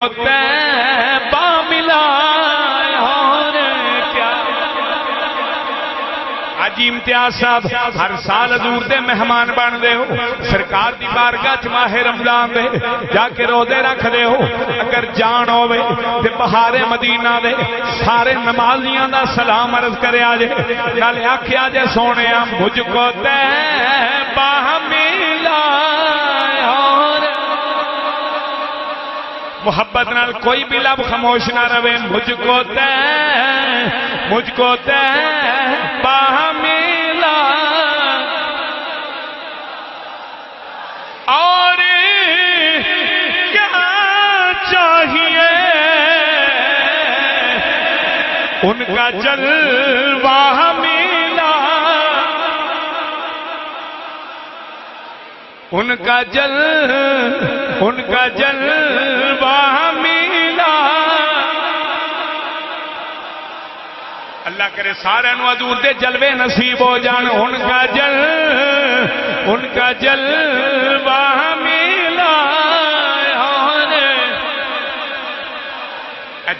تیبہ ملا اور کیا حاجی امتیاز صاحب ہر سال حضور دے مہمان بن دے ہو، سرکار دی بارگاہ چ ماہ رمضان دے جا کے روزے رکھ دے ہو، اگر جان ہوے تے بہار مدینہ دے سارے نمازیاں دا سلام عرض کرے آجے نالے آکھیا جے سونیا مجھ کو تیبہ ملا اور محبت نال کوئی بھی لب خاموش نہ رہے مجھ کو تیبہ ملا اور کیا چاہیے ان کا جلوہ ملا ان کا جلوہ ملا اللہ کرے سارے نو حضور دے جلوے نصیب ہو جان ان کا جلوہ ملا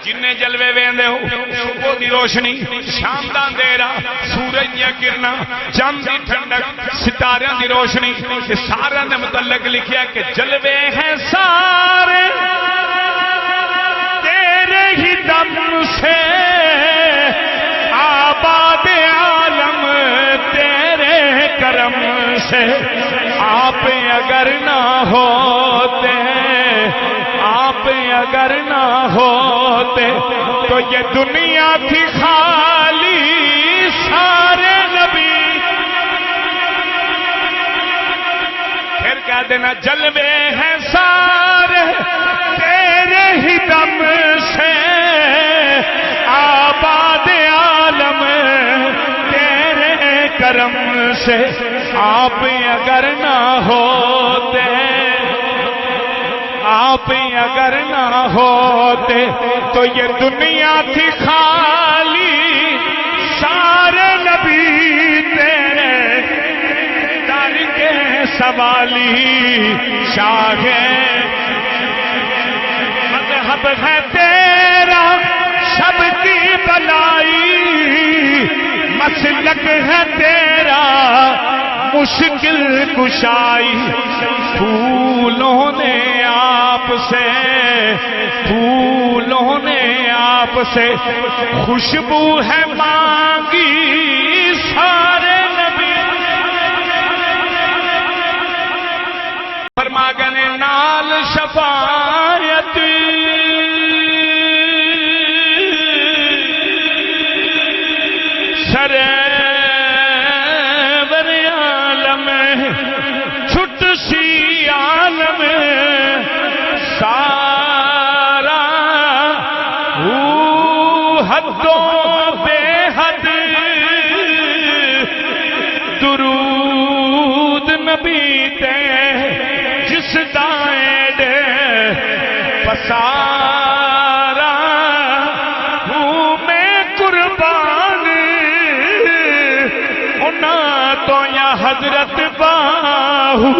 جنہیں جلوے ویندے ہو صبح دی روشنی شام دا اندھیرا سورج دیا کرنا چاند دی ٹھنڈک ستاریاں دی روشنی یہ سارے نے متعلق لکھیا کہ جلوے ہیں سارے تیرے ہی دم سے آباد عالم تیرے کرم سے آپ اگر نہ ہوتے تو یہ دنیا تھی خالی سارے نبی پھر کہہ دینا جلوے ہیں سارے تیرے ہی دم سے آباد عالم تیرے کرم سے آپ اگر نہ ہوتے تو یہ دنیا تھی خالی سارے نبی تیرے در کے سوالی شاہ مذہب ہے تیرا شب کی بلائی مسلک ہے تیرا مشکل کشائی پھولوں نے آپ سے خوشبو ہے مانگی سارے نبی فرما گنے نال شفاعت سرور عالم چھٹ سی عالم سارا حدوں بے حد درود نبی تے جس دائیں دے پسارا ہوں میں قربان ہونا تو یا حضرت باہو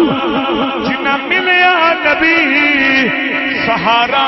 جنہ ملیا نبی سہارا